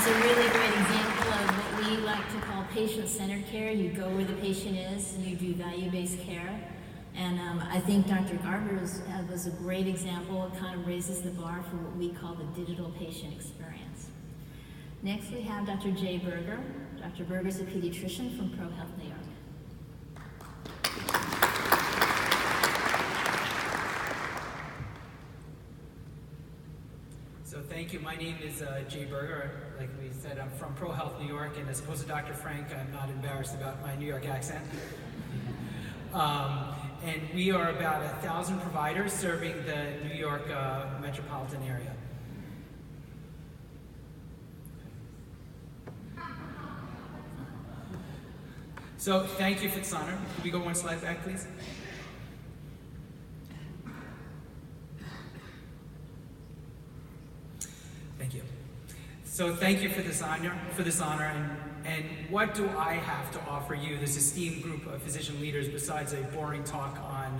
a really great example of what we like to call patient-centered care. You go where the patient is, and you do value-based care. And I think Dr. Berger was a great example. It kind of raises the bar for what we call the digital patient experience. Next, we have Dr. Jay Berger. Dr. Berger is a pediatrician from ProHealth New York. So thank you. My name is Jay Berger. Like we said, I'm from ProHealth New York, and as opposed to Dr. Frank, I'm not embarrassed about my New York accent. And we are about 1,000 providers serving the New York metropolitan area. So thank you for this honor. Could we go one slide back, please? Thank you. So thank you for this honor, and what do I have to offer you, this esteemed group of physician leaders, besides a boring talk on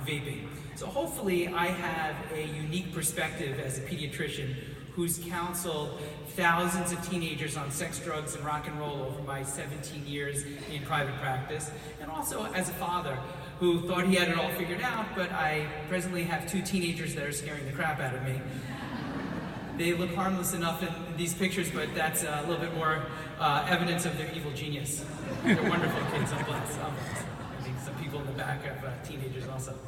vaping? So hopefully I have a unique perspective as a pediatrician who's counseled thousands of teenagers on sex, drugs, and rock and roll over my 17 years in private practice, and also as a father who thought he had it all figured out, but I presently have 2 teenagers that are scaring the crap out of me. They look harmless enough in these pictures, but that's a little bit more evidence of their evil genius. They're wonderful kids, I'm blessed. I think some people in the back have teenagers also. Okay.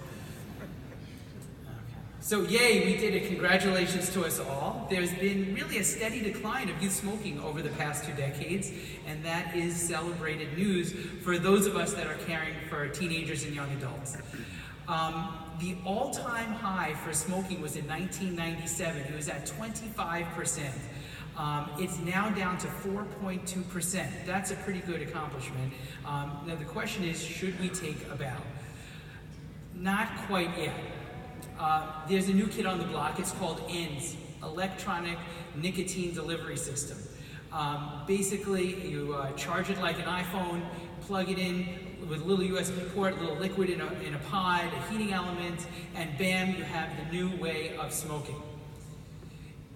So yay, we did it. Congratulations to us all. There's been really a steady decline of youth smoking over the past 2 decades, and that is celebrated news for those of us that are caring for teenagers and young adults. The all-time high for smoking was in 1997. It was at 25%. It's now down to 4.2%. That's a pretty good accomplishment. Now the question is, should we take a bow? Not quite yet. There's a new kid on the block. It's called ENDS, Electronic Nicotine Delivery System. Basically, you charge it like an iPhone, plug it in with a little USB port, a little liquid in a pod, a heating element, and bam, you have the new way of smoking.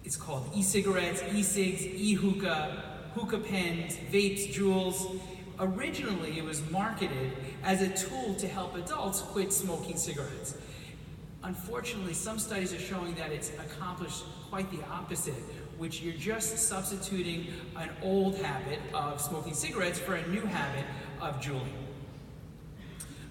It's called e-cigarettes, e-cigs, e-hookah, hookah pens, vapes, Juuls. Originally, it was marketed as a tool to help adults quit smoking cigarettes. Unfortunately, some studies are showing that it's accomplished quite the opposite, which you're just substituting an old habit of smoking cigarettes for a new habit of juuling.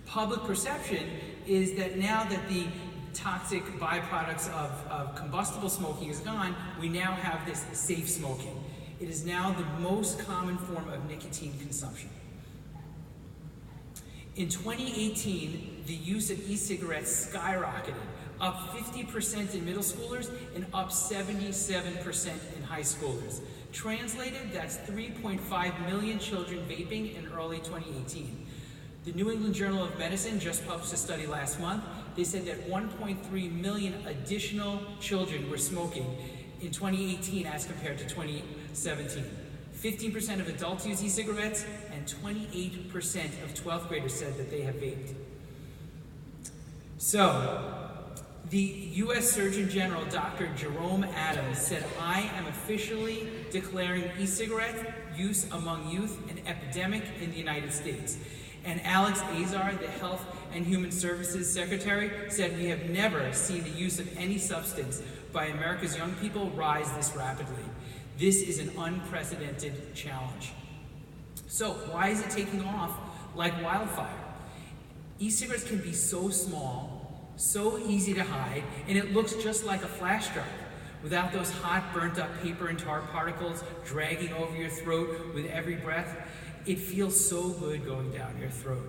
Public perception is that now that the toxic byproducts of combustible smoking is gone, we now have this safe smoking. It is now the most common form of nicotine consumption. In 2018, the use of e-cigarettes skyrocketed, up 50% in middle schoolers and up 77% in high schoolers. Translated, that's 3.5 million children vaping in early 2018. The New England Journal of Medicine just published a study last month. They said that 1.3 million additional children were smoking in 2018 as compared to 2017. 15% of adults use e-cigarettes, and 28% of 12th graders said that they have vaped. So, the U.S. Surgeon General, Dr. Jerome Adams, said, "I am officially declaring e-cigarette use among youth an epidemic in the United States." And Alex Azar, the Health and Human Services Secretary, said, "We have never seen the use of any substance by America's young people rise this rapidly. This is an unprecedented challenge." So why is it taking off like wildfire? E-cigarettes can be so small, so easy to hide, and it looks just like a flash drive, without those hot, burnt-up paper and tar particles dragging over your throat with every breath. It feels so good going down your throat.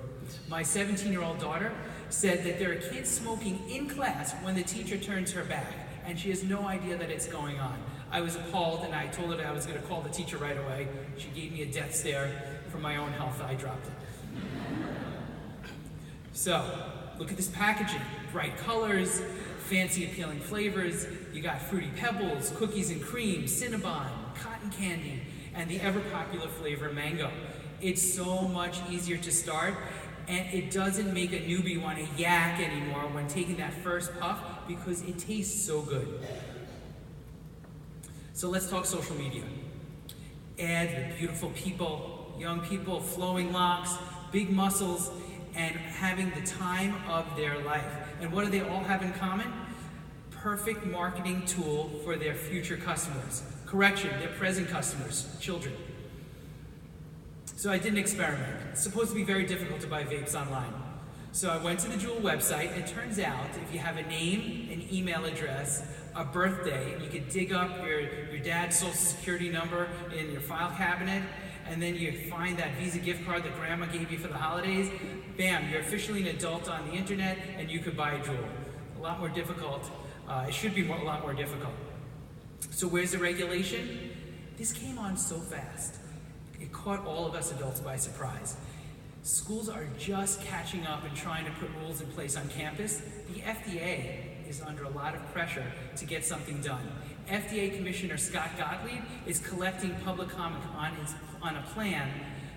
My 17-year-old daughter said that there are kids smoking in class when the teacher turns her back, and she has no idea that it's going on. I was appalled, and I told her that I was going to call the teacher right away. She gave me a death stare. For my own health, I dropped it. So, look at this packaging. Bright colors, fancy appealing flavors. You got Fruity Pebbles, cookies and cream, Cinnabon, cotton candy, and the ever-popular flavor mango. It's so much easier to start, and it doesn't make a newbie want to yak anymore when taking that first puff because it tastes so good. So let's talk social media. ads with beautiful people, young people, flowing locks, big muscles, and having the time of their life. And what do they all have in common? Perfect marketing tool for their future customers. Correction, their present customers, children. So I did an experiment. It's supposed to be very difficult to buy vapes online. So I went to the Juul website. It turns out if you have a name, an email address, a birthday, you could dig up your dad's social security number in your file cabinet, and then you find that Visa gift card that grandma gave you for the holidays. Bam, you're officially an adult on the internet, and you could buy a Juul. A lot more difficult. It should be a lot more difficult. So where's the regulation? This came on so fast. It caught all of us adults by surprise. Schools are just catching up and trying to put rules in place on campus. The FDA is under a lot of pressure to get something done. FDA Commissioner Scott Gottlieb is collecting public comment on a plan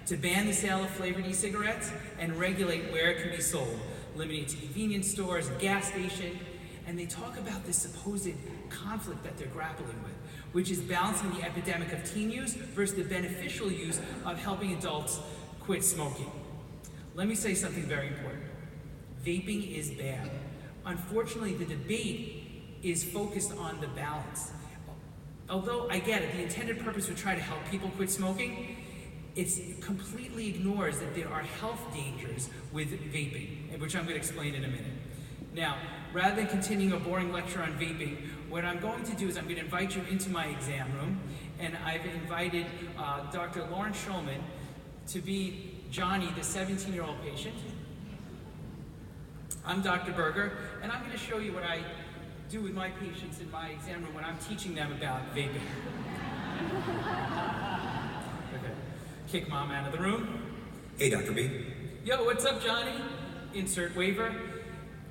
to ban the sale of flavored e-cigarettes and regulate where it can be sold, limiting it to convenience stores and gas stations. And they talk about this supposed conflict that they're grappling with, which is balancing the epidemic of teen use versus the beneficial use of helping adults quit smoking. Let me say something very important. Vaping is bad. Unfortunately, the debate is focused on the balance. Although I get it, the intended purpose would try to help people quit smoking, it completely ignores that there are health dangers with vaping, which I'm going to explain in a minute. Now, rather than continuing a boring lecture on vaping, what I'm going to do is I'm going to invite you into my exam room, and I've invited Dr. Lauren Shulman to be Johnny, the 17-year-old patient. I'm Dr. Berger, and I'm going to show you what I do with my patients in my exam room when I'm teaching them about vaping. Okay. Kick mom out of the room. Hey, Dr. B. Yo, what's up, Johnny? Insert waiver.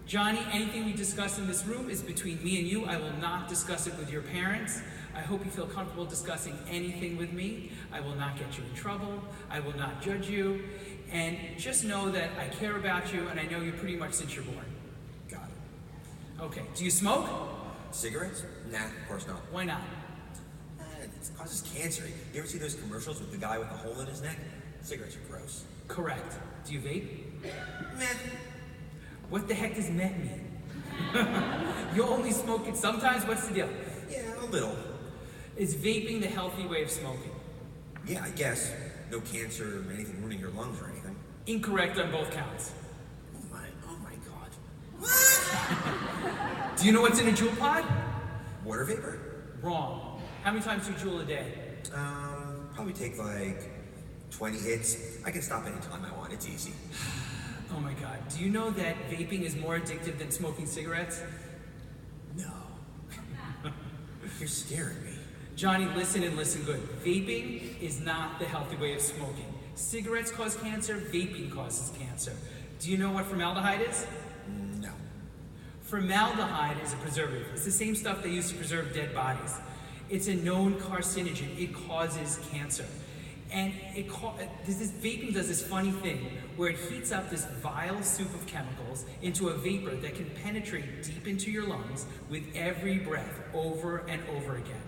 Johnny, anything we discuss in this room is between me and you. I will not discuss it with your parents. I hope you feel comfortable discussing anything with me. I will not get you in trouble. I will not judge you. And just know that I care about you, and I know you pretty much since you're born. Got it. Okay, do you smoke? Cigarettes? Nah, of course not. Why not? It causes cancer. You ever see those commercials with the guy with the hole in his neck? Cigarettes are gross. Correct. Do you vape? Meh. What the heck does meth mean? You only smoke it sometimes? What's the deal? Yeah, a little. Is vaping the healthy way of smoking? Yeah, I guess. No cancer or anything ruining your lungs or anything. Incorrect on both counts. Oh my god. What? Do you know what's in a Juul pod? Water vapor? Wrong. How many times do you Juul a day? Probably take like 20 hits. I can stop anytime I want. It's easy. Oh my god. Do you know that vaping is more addictive than smoking cigarettes? No. You're scaring me. Johnny, listen and listen good. Vaping is not the healthy way of smoking. Cigarettes cause cancer, vaping causes cancer. Do you know what formaldehyde is? No. Formaldehyde is a preservative. It's the same stuff they use to preserve dead bodies. It's a known carcinogen. It causes cancer. And vaping does this funny thing where it heats up this vile soup of chemicals into a vapor that can penetrate deep into your lungs with every breath over and over again.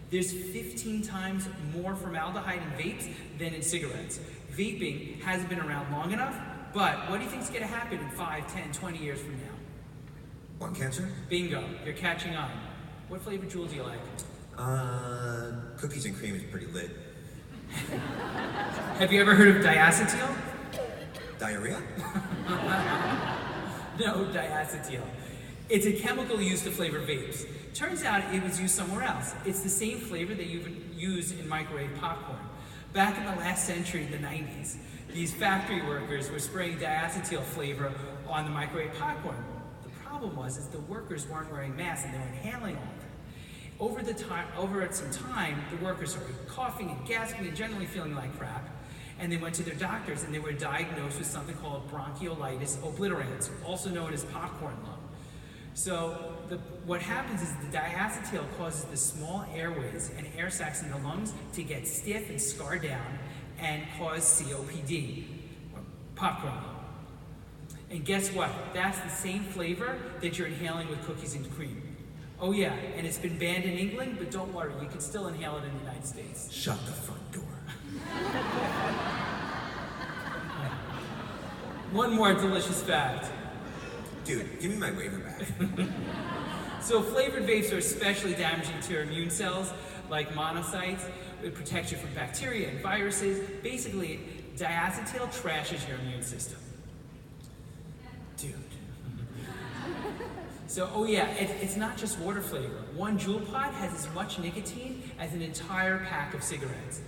There's 15 times more formaldehyde in vapes than in cigarettes. Vaping hasn't been around long enough, but what do you think is going to happen in 5, 10, 20 years from now? Lung cancer? Bingo, you're catching on. What flavor Juul do you like? Cookies and cream is pretty lit. Have you ever heard of diacetyl? Diarrhea? No, diacetyl. It's a chemical used to flavor vapes. Turns out it was used somewhere else. It's the same flavor that you use in microwave popcorn. Back in the last century, the 90s, these factory workers were spraying diacetyl flavor on the microwave popcorn. The problem was the workers weren't wearing masks and they were inhaling all of it. Over some time, the workers started coughing and gasping and generally feeling like crap. And they went to their doctors and they were diagnosed with something called bronchiolitis obliterans, also known as popcorn lung. So what happens is the diacetyl causes the small airways and air sacs in the lungs to get stiff and scar down and cause COPD, or popcorn lung. And guess what? That's the same flavor that you're inhaling with cookies and cream. Oh yeah, and it's been banned in England, but don't worry, you can still inhale it in the United States. Shut the front door. One more delicious fact. Dude, give me my waiver back. So flavored vapes are especially damaging to your immune cells, like monocytes. It protects you from bacteria and viruses. Basically, diacetyl trashes your immune system. Dude. So, oh yeah, it's not just water flavor. One Juul pod has as much nicotine as an entire pack of cigarettes.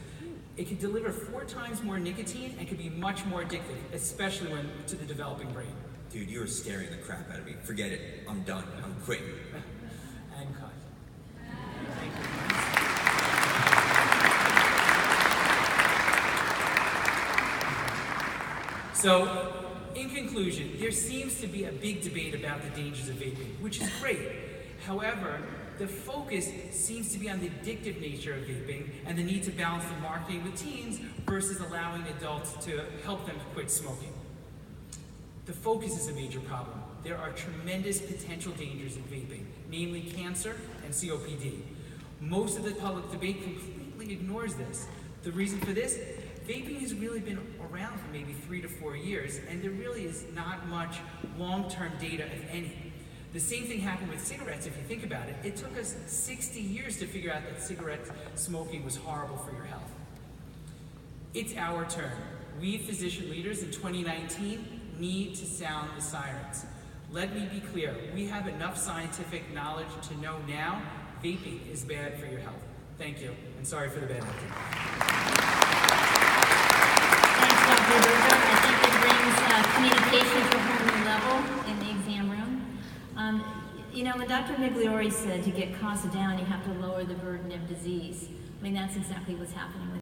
It can deliver 4 times more nicotine and can be much more addictive, especially when to the developing brain. Dude, you are scaring the crap out of me. Forget it. I'm done. I'm quitting. And cut. Thank you. So, in conclusion, there seems to be a big debate about the dangers of vaping, which is great. However, the focus seems to be on the addictive nature of vaping and the need to balance the marketing with teens versus allowing adults to help them quit smoking. The focus is a major problem. There are tremendous potential dangers in vaping, namely cancer and COPD. Most of the public debate completely ignores this. The reason for this? Vaping has really been around for maybe 3 to 4 years, and there really is not much long-term data, if any. The same thing happened with cigarettes, if you think about it. It took us 60 years to figure out that cigarette smoking was horrible for your health. It's our turn. We physician leaders in 2019 need to sound the sirens. Let me be clear, we have enough scientific knowledge to know now vaping is bad for your health. Thank you, and sorry for the bad acting. Thanks, Dr. Berger. I think it brings communication to a whole new level in the exam room. You know, when Dr. Migliori said to get costs down, you have to lower the burden of disease. I mean, that's exactly what's happening with